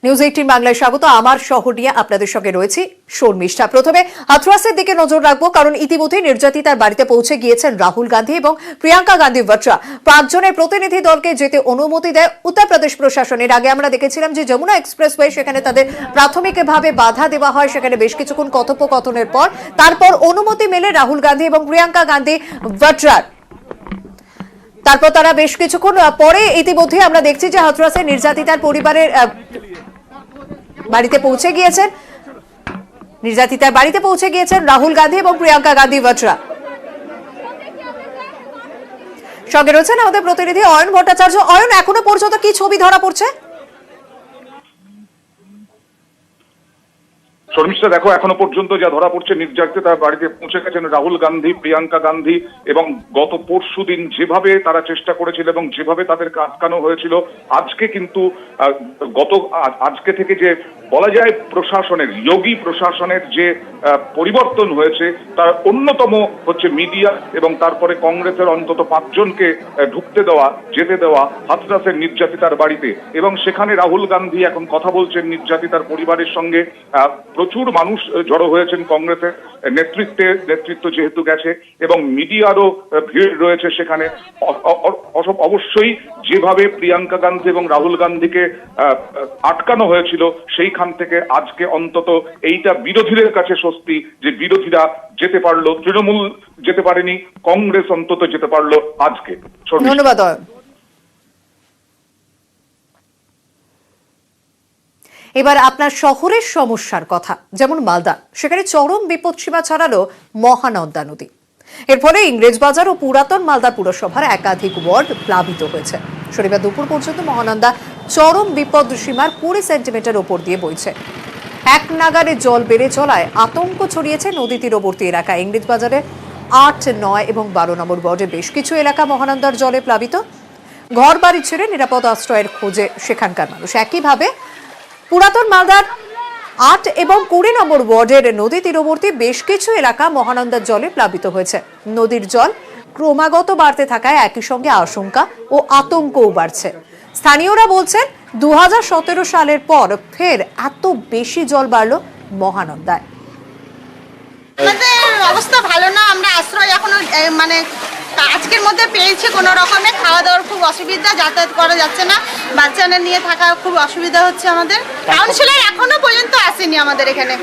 News 18 বাংলায় স্বাগত। আমার শহর নিয়ে আপনাদের সঙ্গে রয়েছি শর্মিষ্ঠা। প্রথমে হাথরাসের দিকে নজর রাখবো, কারণ ইতিমধ্যে নির্যাতিতার বাড়িতে পৌঁছে গিয়েছেন রাহুল গান্ধী এবং প্রিয়াঙ্কা গান্ধী ভাদ্রা। 5 জনের প্রতিনিধি দলকে যেতে অনুমতি দেয় উত্তরপ্রদেশ প্রশাসন। এর আগে আমরা দেখেছিলাম যে যমুনা এক্সপ্রেসওয়ে, সেখানে তাদের প্রাথমিকভাবে বাধা দেওয়া হয়, সেখানে বেশ কিছুক্ষণ কথোপকথনের পর তারপর অনুমতি মেলে রাহুল গান্ধী এবং প্রিয়াঙ্কা গান্ধী ভাদ্রার। তারপর তারা বেশ কিছুক্ষণ পরে ইতিমধ্যে আমরা দেখছি যে হাথরাসের নির্যাতিতার পরিবারের বাড়িতে পৌঁছে গিয়েছেন, নির্যাতিতার বাড়িতে পৌঁছে গিয়েছেন রাহুল গান্ধী এবং প্রিয়াঙ্কা গান্ধী ভাদ্রা। সঙ্গে রয়েছেন আমাদের প্রতিনিধি অয়ন ভট্টাচার্য। অয়ন, এখনো পর্যন্ত কি ছবি ধরা পড়ছে? শর্মিষ্ঠা, দেখো, এখনো পর্যন্ত যা ধরা পড়ছে, নির্যাতিতার বাড়িতে পৌঁছে গেছেন রাহুল গান্ধী, প্রিয়াঙ্কা গান্ধী, এবং গত পরশুদিন যেভাবে তারা চেষ্টা করেছিল এবং যেভাবে তাদেরকে আটকানো হয়েছিল, আজকে কিন্তু আজকে থেকে যে বলা যায় প্রশাসনের, যোগী প্রশাসনের যে পরিবর্তন হয়েছে তার অন্যতম হচ্ছে মিডিয়া, এবং তারপরে কংগ্রেসের অন্তত 5 জনকে যেতে দেওয়া হাথরাসের নির্যাতিতার বাড়িতে। এবং সেখানে রাহুল গান্ধী এখন কথা বলছেন নির্যাতিতার পরিবারের সঙ্গে। প্রচুর মানুষ জড়ো হয়েছেন কংগ্রেসের নেতৃত্ব যেহেতু গেছে, এবং মিডিয়ারও ভিড় রয়েছে সেখানে। অবশ্যই যেভাবে প্রিয়াঙ্কা গান্ধী এবং রাহুল গান্ধীকে আটকানো হয়েছিল, সেইখান থেকে আজকে অন্তত এইটা বিরোধীদের কাছে স্বস্তি যে বিরোধীরা যেতে পারলো, তৃণমূল যেতে পারেনি, কংগ্রেস অন্তত যেতে পারলো আজকে। ধন্যবাদ। এবার আপনার শহরের সমস্যার কথা, যেমন মালদা, সেখানে চরম বিপদসীমা ছড়ালো মহানন্দা নদী। এর ফলে ইংরেজবাজার ও পুরাতন মালদা পুরসভার একাধিক ওয়ার্ড প্লাবিত হয়েছে। শনিবার দুপুর পর্যন্ত মহানন্দা চরম বিপদসীমার 20 সেন্টিমিটার ওপর দিয়ে বইছে। এক নাগারে জল বেড়ে চলায় আতঙ্ক ছড়িয়েছে নদী তীরবর্তী এলাকায়। ইংরেজবাজারে 8, 9 এবং 12 নম্বর ওয়ার্ডে বেশ কিছু এলাকা মহানন্দার জলে প্লাবিত। ঘর বাড়ি ছেড়ে নিরাপদ আশ্রয়ের খোঁজে সেখানকার মানুষ। একইভাবে পুরাতন মালদার 8 এবং 20 নম্বর ওয়ার্ডের নদী তীরবর্তী বেশ কিছু এলাকা মহানন্দার জলে প্লাবিত হয়েছে। নদীর জল ক্রমাগত বাড়তে থাকায় একই সঙ্গে আশঙ্কা ও আতঙ্কও বাড়ছে। স্থানীয়রা বলছেন 2017 সালের পর ফের এত বেশি জল বাড়লো মহানন্দায়। আমাদের অবস্থা ভালো না, আমরা আশ্রয় এখনো আজকের মধ্যে পেয়েছি। কোনো রকমে খাওয়া দাওয়ার খুব অসুবিধা, যাতায়াত করা যাচ্ছে না, বাচ্চাদের নিয়ে থাকা খুব অসুবিধা হচ্ছে আমাদের। কাউন্সিলর এখনো পর্যন্ত আসেনি আমাদের এখানে।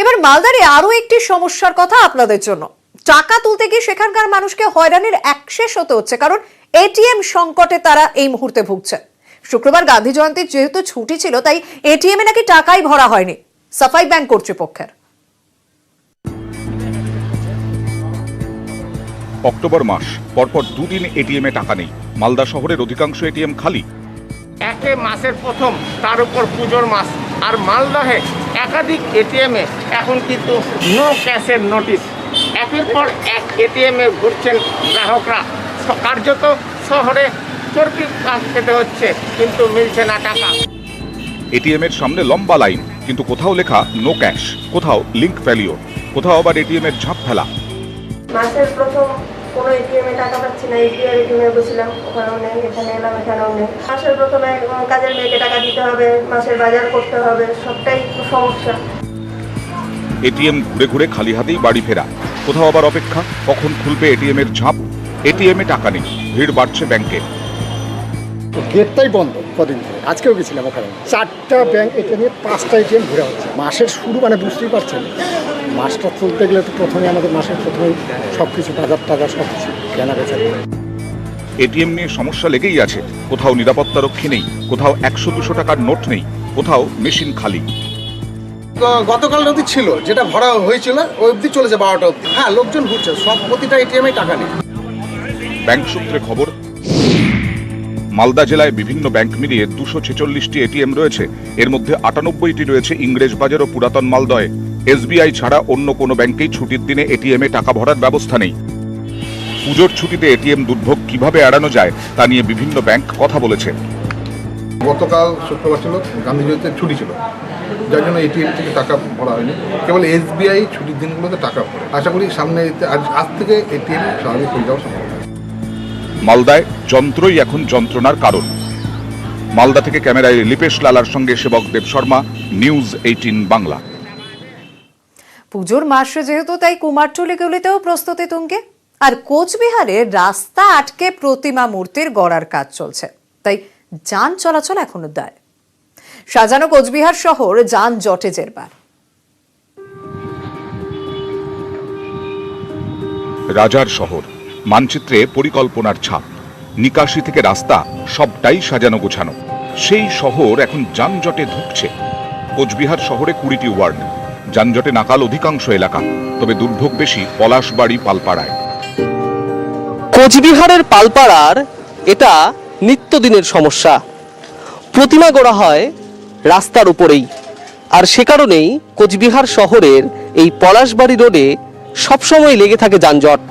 এবার মালদারে আরো একটি সমস্যার কথা আপনাদের জন্য। টাকা তুলতে গিয়ে সেখানকার মানুষকে হয়রানির একশেষ হতে হচ্ছে, কারণ এটিএম সংকটে তারা এই মুহূর্তে ভুগছে। শুক্রবার গান্ধী জয়ন্তীর যেহেতু ছুটি ছিল, তাই এটিএমে নাকি টাকাই ভরা হয়নি সাফাই ব্যাংক কর্তৃপক্ষের। অক্টোবর মাস পরপর 2 দিন এটিএমে টাকা নেই। মালদা শহরের অধিকাংশ এটিএম খালি। একে মাসের প্রথম, তার উপর পুজোর মাস, আর মালদহে একাধিক এটিএমে এখন কিন্তু নো ক্যাশের নোটিশ। একের পর এক এটিএমে ঘুরছেন গ্রাহকরা। কার্যত শহরে চরকি কাজ পেতে হচ্ছে, কিন্তু মিলছে না টাকা। এটিএমের সামনে লম্বা লাইন, কিন্তু কোথাও লেখা নো ক্যাশ, কোথাও লিংক ফেলিওর, কোথাও আবার এটিএমের ঝাঁপ ফেলা। মাসের প্রথম কোনো এটিএমে টাকা পাচ্ছি না, এটিএমে বসছিলাম, ওখানেও নেই, এখানে এলাম, এখানেও নেই। মাসের প্রথমে কাজের মেয়েকে টাকা দিতে হবে, মাসের বাজার করতে হবে, সবটাই সমস্যা। এটিএম ঘুরে ঘুরে খালি হাতেই বাড়ি ফেরা, কোথাও আবার অপেক্ষা কখন খুলবে এটিএমের ঝাঁপ। এটিএমে টাকা নেই, ভিড় বাড়ছে ব্যাংকে। গেটটাই বন্ধ কদিন ধরে। আজকেও গেছিলাম ওখানে, 4টা ব্যাংক এটিএমে 5টা এটিএম ঘুরে হচ্ছে। মাসের শুরু বুঝতেই পারছেন, মাসটা চলতে গেলে তো প্রথমে আমাদের মাসের প্রথমেই সব কিছু বাজার সব কিছু কেনা বেচা। এটিএম নিয়ে সমস্যা লেগেই আছে। কোথাও নিরাপত্তা রক্ষী নেই, কোথাও 100-200 টাকার নোট নেই, কোথাও মেশিন খালি। গতকাল নদী ছিল, যেটা ভরা হয়েছিল ওই অবধি চলেছে 12টা অবধি। হ্যাঁ, লোকজন ঘুরছে, সব প্রতিটা এটিএমে টাকা নেই। ব্যাংক সূত্রে খবর, মালদা জেলায় বিভিন্ন ব্যাংক মিলিয়ে 246টি এটিএম রয়েছে। এর মধ্যে 98টি রয়েছে ইংরেজবাজার ও পুরাতন মালদয়ে। এসবিআই ছাড়া অন্য কোনো ব্যাংকেই ছুটির দিনে এটিএমে টাকা ভরার ব্যবস্থা নেই। পুজোর ছুটিতে এটিএম দুর্ভোগ কিভাবে এড়ানো যায় তা নিয়ে বিভিন্ন ব্যাংক কথা বলেছে। গতকাল শুক্রবার ছিল, গান্ধী জয়ন্তীর ছুটি ছিল, যার জন্য এটিএম থেকে টাকা ভরা হয়নি। কেবল এসবিআই ছুটির দিনগুলোতে টাকা ভরে। আশা করি সামনে আজ থেকে এটিএম স্বাভাবিক হয়ে যাওয়া সম্ভব। মালদায় যন্ত্রই এখন যন্ত্রণার কারণ। মালদা থেকে ক্যামেরায় লিপেশ লালার সঙ্গে সেবক দেব শর্মা, নিউজ 18 বাংলা। পুজোর মাসে যেহেতু, তাই কুমারটুলি গুলিতেও প্রস্তুতি তুঙ্গে। আর কোচবিহারে রাস্তা আটকে প্রতিমা মূর্তির গড়ার কাজ চলছে, তাই যান চলাচল এখনো দায়। সাজানো কোচবিহার শহর যানজটে জেরবার। রাজার শহর, মানচিত্রে পরিকল্পনার ছাপ, নিকাশি থেকে রাস্তা সবটাই সাজানো গোছানো। সেই শহর এখন যানজটে ধুঁকছে। কোচবিহার শহরে 20টি ওয়ার্ড, যানজটে নাকাল অধিকাংশ এলাকা, তবে দুর্ভোগ বেশি পলাশবাড়ি পালপাড়ায়। কোচবিহারের পালপাড়ার এটা নিত্যদিনের সমস্যা। প্রতিমা গড়া হয় রাস্তার উপরেই, আর সে কারণেই কোচবিহার শহরের এই পলাশবাড়ি রোডে সবসময় লেগে থাকে যানজট।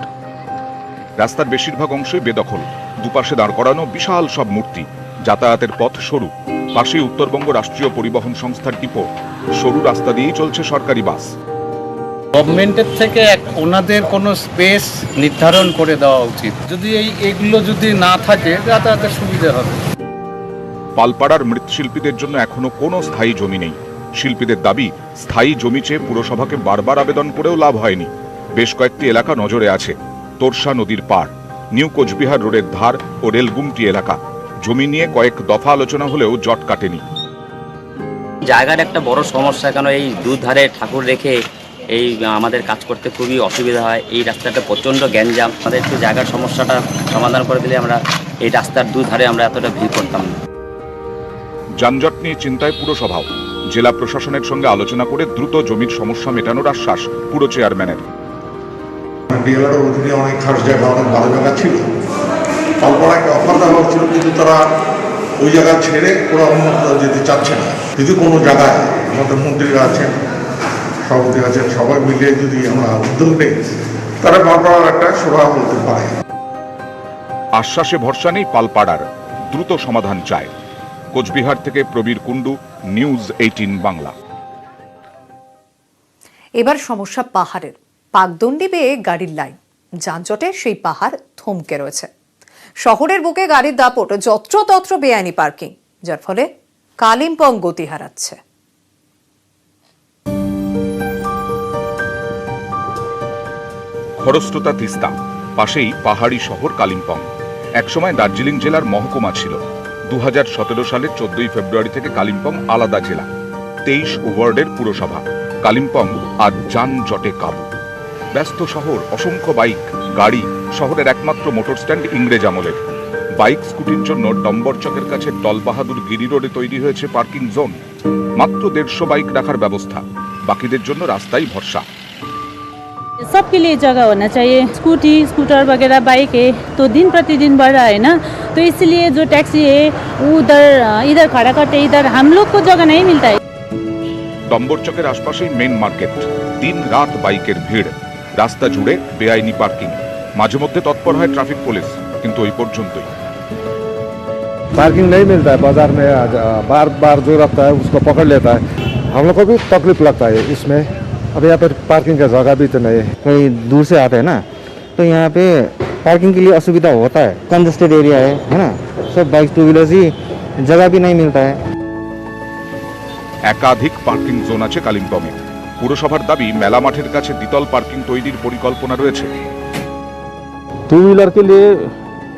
রাস্তার বেশিরভাগ অংশই বেদখল, দুপাশে দাঁড় করানো বিশাল সব মূর্তি, যাতায়াতের পথ সরু। পাশেই উত্তরবঙ্গ রাষ্ট্রীয় পরিবহন সংস্থার ডিপো, সরু রাস্তা দিয়েই চলছে সরকারি বাস। গভর্নমেন্টের থেকে ওনাদের কোনো স্পেস নির্ধারণ করে দেওয়া উচিত। যদি এগুলো যদি না থাকে যাতায়াতের সুবিধা হবে। পালপাড়ার মৃৎশিল্পীদের জন্য এখনো কোনো স্থায়ী জমি নেই। শিল্পীদের দাবি, স্থায়ী জমি চেয়ে পুরসভাকে বারবার আবেদন করেও লাভ হয়নি। বেশ কয়েকটি এলাকা নজরে আছে। তোরসা নদীর পাড়, নিউ কোচবিহার রোডের ধার ও রেলগুমটি এলাকা। জমি নিয়ে কয়েক দফা আলোচনা হলেও জট কাটেনি। জায়গার একটা বড় সমস্যা, কেন এই দুধারে ঠাকুর রেখে এই আমাদের কাজ করতে খুবই অসুবিধা হয়। এই রাস্তাটা প্রচণ্ড গ্যাঞ্জাম। আমাদের একটু জায়গার সমস্যাটা সমাধান করে দিলে আমরা এই রাস্তার দুধারে আমরা এতটা ভিড় করতাম না। যানজট নিয়ে চিন্তায় পুরসভাও। জেলা প্রশাসনের সঙ্গে আলোচনা করে দ্রুত জমির সমস্যা মেটানোর আশ্বাস পুরো চেয়ারম্যানের। ডিএলআর অধীনে অনেক খাস জায়গা, অনেক ভালো জায়গা ছিল, পালপাড়াকে অফার দেওয়া হচ্ছিল, কিন্তু তারা ওই জায়গা ছেড়ে ওরা অন্য যেতে চাচ্ছে না। যদি কোনো জায়গায় আমাদের মন্ত্রীরা আছেন, সভাপতি আছেন, সবাই মিলে যদি আমরা উদ্যোগ নেই, তারা পালপাড়ার একটা সুরাহা হতে পারে। আশ্বাসে ভরসা নেই পালপাড়ার, দ্রুত সমাধান চায়। কোচবিহার থেকে প্রবীর কুণ্ডু, নিউজ 18 বাংলা। এবার সমস্যা পাহাড়ের। পাকদণ্ডি বেয়ে গাড়ির লাইন, যানজটে সেই পাহাড় থমকে রয়েছে। শহরের বুকে গাড়ির দাপট, যত্রতত্র বেআইনি পার্কিং, যার ফলে কালিম্পং গতি হারাচ্ছে। খরস্রোতা তিস্তা, পাশেই পাহাড়ি শহর কালিম্পং। একসময় দার্জিলিং জেলার মহকুমা ছিল। 2017 সালের 14 ফেব্রুয়ারি থেকে কালিম্পং আলাদা জেলা। 23 ওয়ার্ডের পুরসভা। কালিম্পং আজ যানজটে কাবু। ব্যস্ত শহর, অসংখ্য বাইক, গাড়ি। শহরের একমাত্র মোটর স্ট্যান্ড ইংরেজ আমলের। বাইক স্কুটির জন্য ডম্বরচকের কাছে টল বাহাদুর গিরি রোডে তৈরি হয়েছে পার্কিং জোন। মাত্র 150 বাইক রাখার ব্যবস্থা, বাকিদের জন্য রাস্তাই ভরসা। सबके लिए जगह होना चाहिए। स्कूटी, स्कूटर वगैरह बाइक है तो दिन प्रतिदिन बढ़ रहा है ना, तो इसलिए जो टैक्सी है इधर खड़ा करते, इधर हम लोग को जगह नहीं मिलता है। ডম্বরচকের আশপাশেই মেন মার্কেট। দিন রাত বাইকের ভিড়, রাস্তা জুড়ে বেআইনি পার্কিং। মাঝে মধ্যে তৎপর হয় ট্রাফিক পুলিশ, কিন্তু ওই পর্যন্তই। पार्किंग नहीं मिलता है बाजार में, बार बार जो रहता है उसको पकड़ लेता है। हम लोग को भी तकलीफ लगता है इसमें। अब यहाँ पर पार्किंग का जगह भी तो नहीं है, कहीं दूर से आते हैं ना, तो यहाँ पे पार्किंग के लिए असुविधा होता है। कंजेस्टेड एरिया है ना, सब बाइक टू व्हीलर्स ही, जगह भी नहीं मिलता है। একাধিক পার্কিং জোন আছে কালিম্পংয়ে। পুরসভার দাবি, মেলা মাঠের কাছে দ্বিতল পার্কিং তৈরির পরিকল্পনা রয়েছে। टू व्हीलर के लिए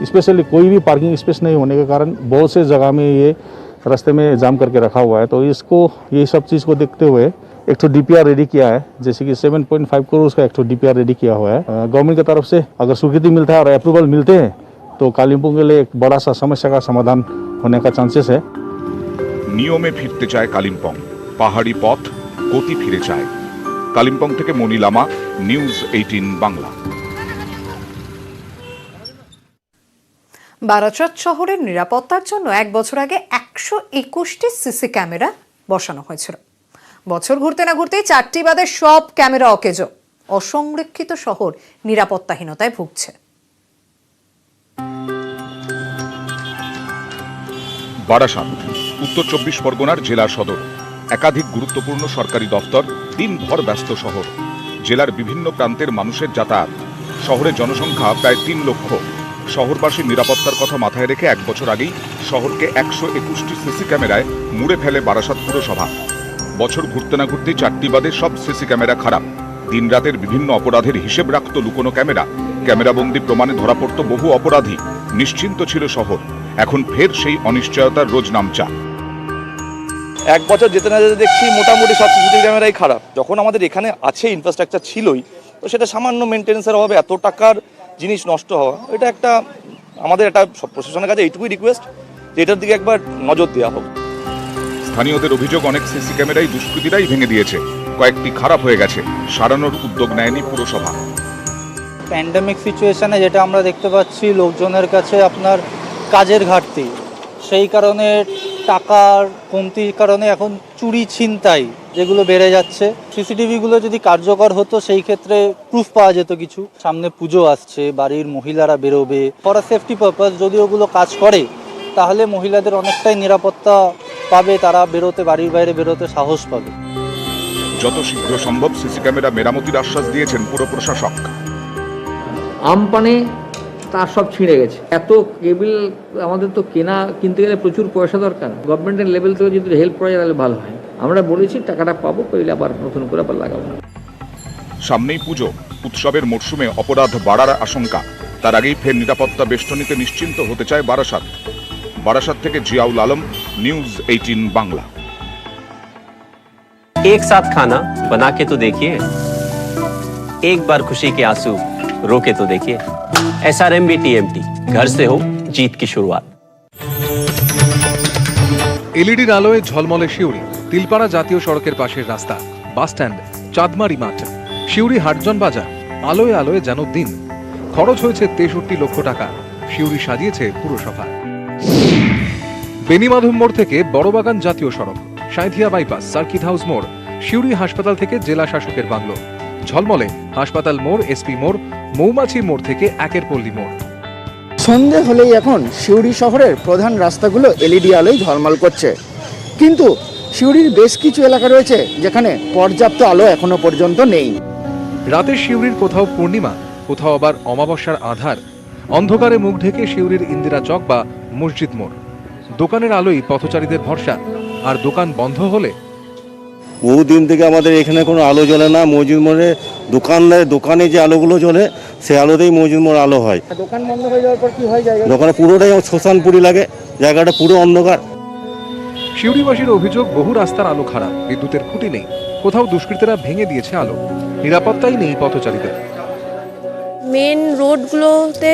स्पेशली कोई भी पार्किंग स्पेस नहीं होने के कारण बहुत से जगह में ये रास्ते में जाम करके रखा हुआ है। तो इसको, ये सब चीज़ को देखते हुए एक तो डीपीआर रेडी किया है, जैसे कि 7.5 करोड़ का एक तो डीपीआर रेडी किया हुआ है। गवर्नमेंट की तरफ से अगर स्वीकृति मिलता है और अप्रूवल मिलते हैं तो कालिम्पोंग के लिए एक बड़ा सा समस्या का समाधान होने का चांसेस है। নিয়মে ফিরতে চায় কালিম্পং, পাহাড়ি পথ গতি ফিরে চায়। কালিম্পং থেকে মনি লামা, নিউজ 18 বাংলা। বারাচত শহরের নিরাপত্তার জন্য 1 বছর আগে 121টি সিসি ক্যামেরা বসানো হয়েছিল। বছর ঘুরতে না ঘুরতেই 4টি বাদে সব ক্যামেরা অকেজো। অসংরক্ষিত শহর নিরাপত্তাহীনতায় ভুগছে। বারাসাত, উত্তর 24 পরগনার জেলা সদর। একাধিক গুরুত্বপূর্ণ সরকারি দপ্তর, দিনভর ব্যস্ত শহর। জেলার বিভিন্ন প্রান্তের মানুষের যাতায়াত। শহরের জনসংখ্যা প্রায় 3 লক্ষ। শহরবাসীর নিরাপত্তার কথা মাথায় রেখে 1 বছর আগেই শহরকে 121টি সিসি ক্যামেরায় মুড়ে ফেলে বারাসাত পুরসভা। বছর ঘুরতে না ঘুরতেই 4টি বাদে সব সিসি ক্যামেরা খারাপ। দিনরাতের বিভিন্ন অপরাধের হিসেব রাখত লুকোনো ক্যামেরাবন্দি প্রমাণে ধরা পড়ত বহু অপরাধী। নিশ্চিন্ত ছিল শহর। এখন ফের সেই অনিশ্চয়তার রোজ নামচা। 1 বছর যেতে না যেতে দেখছি মোটামুটি সব সিসিটিভি ক্যামেরাই খারাপ। যখন আমাদের এখানে আছে ইনফ্রাস্ট্রাকচার ছিলই, তো সেটা সামান্য মেনটেন্যান্সের অভাবে এত টাকার জিনিস নষ্ট হওয়া, এটা একটা আমাদের একটা প্রশাসনের কাছে এইটুকুই রিকোয়েস্ট যে এটার দিকে একবার নজর দেওয়া হোক। স্থানীয়দের অভিযোগ, অনেক সিসি ক্যামেরাই দুষ্কৃতীরাই ভেঙে দিয়েছে। কয়েকটি খারাপ হয়ে গেছে, সারানোর উদ্যোগ নেয়নি পুরসভা। প্যান্ডেমিক সিচুয়েশনে যেটা আমরা দেখতে পাচ্ছি, লোকজনের কাছে আপনার কাজের ঘাটতি, সেই কারণে টাকার কমতির কারণে এখন চুরি ছিনতাই যেগুলো বেড়ে যাচ্ছে। সিসিটিভিগুলো যদি কার্যকর হতো সেই ক্ষেত্রে প্রুফ পাওয়া যেত কিছু। সামনে পুজো আসছে, বাড়ির মহিলারা বেরোবে, ফর আ সেফটি পারপাস যদি ওগুলো কাজ করে তাহলে মহিলাদের অনেকটাই নিরাপত্তা পাবে, তারা বেরোতে, বাড়ির বাইরে বেরোতে সাহস পাবে। যত শীঘ্র সম্ভব সিসি ক্যামেরা মেরামতির আশ্বাস দিয়েছেন পুর প্রশাসক। আমপানে তার সব ছিঁড়ে গেছে। এত কেবল আমাদের তো কিনতে গেলে প্রচুর পয়সা দরকার। গভর্নমেন্টের লেভেল থেকে যদি হেল্প করা যায় তাহলে ভালো হয়। আমরা বলেছি টাকাটা পাবো, পেলে আবার নতুন করে আবার লাগাবো। সামনেই পুজো, উৎসবের মরশুমে অপরাধ বাড়ার আশঙ্কা। তার আগেই ফের নিরাপত্তা বেষ্টনীতে নিশ্চিন্ত হতে চায় বারাসাত। বারাসাত থেকে জিয়াউল আলম, নিউজ 18 বাংলা। एक साथ खाना बना के तो देखिए, एक बार खुशी के आंसू रोके तो देखिए। SRMB TMT, घर से हो जीत की शुरुआत। এলইডির আলোয় ঝলমলে সিউড়ি, তিলপাড়া জাতীয় সড়কের পাশের রাস্তা, বাস স্ট্যান্ড, চাঁদমারি মাঠ, সিউড়ি হাটজন বাজার, আলোয় আলোয় যেন দিন। খরচ হয়েছে 63 লক্ষ টাকা। সিউড়ি সাজিয়েছে পুরসভা। বেনিমাধব মোড় থেকে বড়বাগান জাতীয় সড়ক, সাঁইথিয়া বাইপাস, সার্কিট হাউস মোড়, সিউড়ি হাসপাতাল থেকে জেলা শাসকের বাংলো, ঝলমলে হাসপাতাল মোড়, এসপি মোড়, মৌমাছি মোড় থেকে একের পল্লী মোড়। সন্ধে হলেই এখন সিউড়ি শহরের প্রধান রাস্তাগুলো এলইডি আলোয় ঝলমল করছে, কিন্তু সিউড়ির বেশ কিছু এলাকা রয়েছে যেখানে পর্যাপ্ত আলো এখনো পর্যন্ত নেই। রাতে সিউড়ির কোথাও পূর্ণিমা, কোথাও আবার অমাবস্যার আধার। অন্ধকারে মুখ ঢেকে সিউড়ির ইন্দিরা চক বা মসজিদ মোড়। দোকানের আলোই পথচারীদের ভরসা, আর দোকান বন্ধ হলে বহুদিন থেকে আমাদের এখানে কোনো আলো জ্বলে না। মসজিদ মোড়ে দোকানে যে আলোগুলো জ্বলে সেই আলোতেই মসজিদ মোড় আলো হয়। দোকান বন্ধ হয়ে যাওয়ার পর কি হয়? দোকানে পুরোটাই শ্মশানপুরি লাগে, জায়গাটা পুরো অন্ধকার। সিউড়িবাসীর অভিযোগ, বহু রাস্তার আলো খারাপ, বিদ্যুতের খুঁটি নেই, কোথাও দুষ্কৃতীরা ভেঙে দিয়েছে আলো, নিরাপত্তাই নেই পথচারীদের। মেন রোডগুলোতে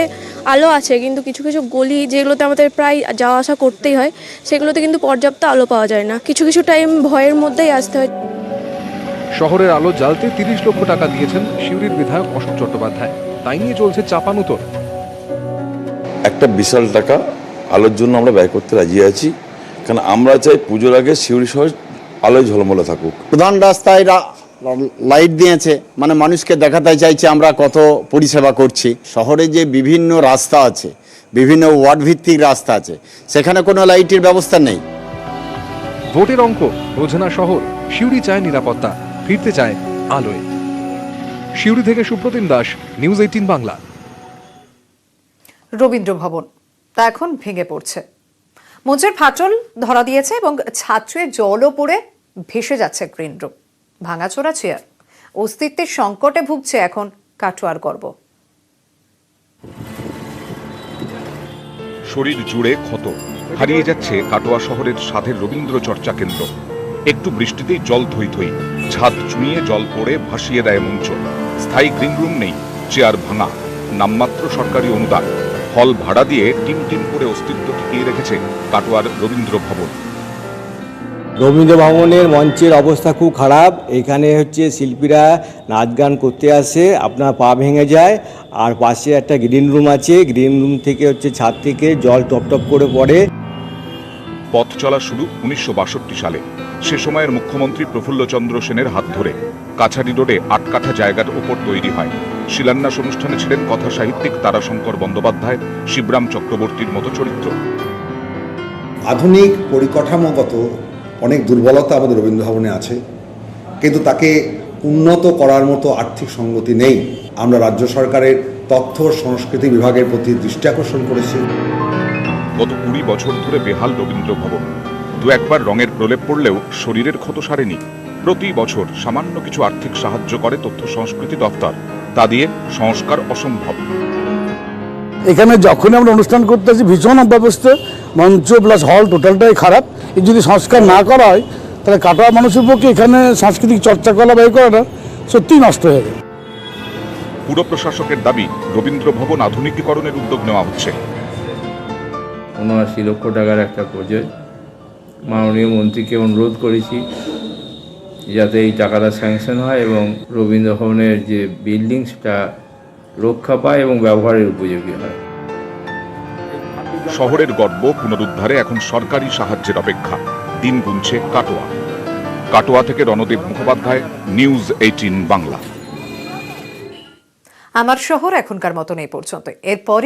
আলো আছে, কিন্তু কিছু কিছু গলি যেগুলোতে আমাদের প্রায় যাওয়া আসা করতেই হয় সেগুলোতে কিন্তু পর্যাপ্ত আলো পাওয়া যায় না। কিছু কিছু টাইম ভয়ের মধ্যেই আসতে হয়। শহরের আলো জ্বালতে 30 লক্ষ টাকা দিয়েছেন সিউড়ির বিধায়ক অশোক চট্টোপাধ্যায়। তাই নিয়ে চলছে চাপানুতর। একটা বিশাল টাকা আলোর জন্য আমরা ব্যয় করতে রাজি আছি, কারণ আমরা চাই পুজোর আগে সিউড়ি শহর আলোয় ঝলমলে থাকুক। প্রধান রাস্তায় লাইট দিয়েছে, মানে মানুষকে দেখাতে চাইছে আমরা কত পরিষেবা করছি। শহরে যে বিভিন্ন রাস্তা আছে, বিভিন্ন ওয়ার্ড ভিত্তিক রাস্তা আছে, সেখানে কোনো লাইটের ব্যবস্থা নেই। ভোটের অঙ্ক বোঝে না শহর, সিউড়ি চায় নিরাপত্তা, ফিরতে চায় আলোয়। সিউড়ি থেকে সুপ্রতিম দাস, নিউজ 18 বাংলা। রবীন্দ্র ভবন তা এখন ভেঙে পড়ছে। মঞ্চের ফাটল ধরা দিয়েছে এবং ছাত্রে জলও পড়ে ভেসে যাচ্ছে গ্রিন রুম। ভাঙাচোরা চেয়ার, অস্তিত্বের সংকটে ভুগছে এখন কাটোয়ার গর্ব। শরীর জুড়ে ক্ষত, হারিয়ে যাচ্ছে কাটোয়া শহরের স্বাদের রবীন্দ্র চর্চা কেন্দ্র। একটু বৃষ্টিতেই জল থই থই, ছাদ চুঁইয়ে জল পড়ে ভাসিয়ে দেয় মঞ্চ। স্থায়ী গ্রিন রুম নেই, চেয়ার ভাঙা, নামমাত্র সরকারি অনুদান। হল ভাড়া দিয়ে টিম টিম করে অস্তিত্ব টিকিয়ে রেখেছে কাটোয়ার রবীন্দ্র ভবন। রবীন্দ্র ভবনের মঞ্চের অবস্থা খুব খারাপ। এখানে শিল্পীরা নাচ গান করতে আসে, আপনার পা ভেঙে যায়। আর পাশে একটা গ্রিন রুম আছে, গ্রিন রুম থেকে ছাদ থেকে জল টপ টপ করে পড়ে। পথ চলা শুরু 1962 সালে। সে সময়ের মুখ্যমন্ত্রী প্রফুল্লচন্দ্র সেনের হাত ধরে কাছারি রোডে 8 কাঠা জায়গার উপর তৈরি হয়। শিলান্যাস অনুষ্ঠানে ছিলেন কথা সাহিত্যিক তারাশঙ্কর বন্দ্যোপাধ্যায়, শিবরাম চক্রবর্তীর মতো চরিত্র। আধুনিক পরিকাঠামোগত অনেক দুর্বলতা আমাদের রবীন্দ্র ভবনে আছে, কিন্তু তাকে উন্নত করার মতো আর্থিক সঙ্গতি নেই। আমরা রাজ্য সরকারের তথ্য সংস্কৃতি বিভাগের প্রতি দৃষ্টি আকর্ষণ করেছি। গত 20 বছর ধরে বেহাল রবীন্দ্র ভবন। দু একবার রঙের প্রলেপ পড়লেও শরীরের ক্ষত সারেনি। প্রতি বছর সামান্য কিছু আর্থিক সাহায্য করে তথ্য সংস্কৃতি দপ্তর, তা দিয়ে সংস্কার অসম্ভব। এখানে যখনই আমরা অনুষ্ঠান করতেছি ভীষণ অব্যবস্থা, মঞ্চ প্লাস হল টোটালটাই খারাপ। এই যদি সংস্কার না করা হয় তাহলে কাটোয়া মানুষের পক্ষে এখানে সাংস্কৃতিক চর্চা করা ব্যয় করাটা সত্যিই নষ্ট হয়ে যাবে। পুর প্রশাসকের দাবি রবীন্দ্র ভবন আধুনিকীকরণের উদ্যোগ নেওয়া হচ্ছে। ৭৯ লক্ষ টাকার একটা প্রজেক্ট, মাননীয় মন্ত্রীকে অনুরোধ করেছি যাতে এই টাকাটা স্যাংশন হয় এবং রবীন্দ্র ভবনের যে বিল্ডিং সেটা রক্ষা পায় এবং ব্যবহারের উপযোগী হয়। শহরের গর্ব পুনরুদ্ধারে এখন সরকারি সাহায্যের অপেক্ষা। দিন গুনছে কাটোয়া। কাটোয়া থেকে রণদীপ মুখোপাধ্যায়, নিউজ 18 বাংলা। আমার শহর এখনকার মতন এই পর্যন্ত। এরপরে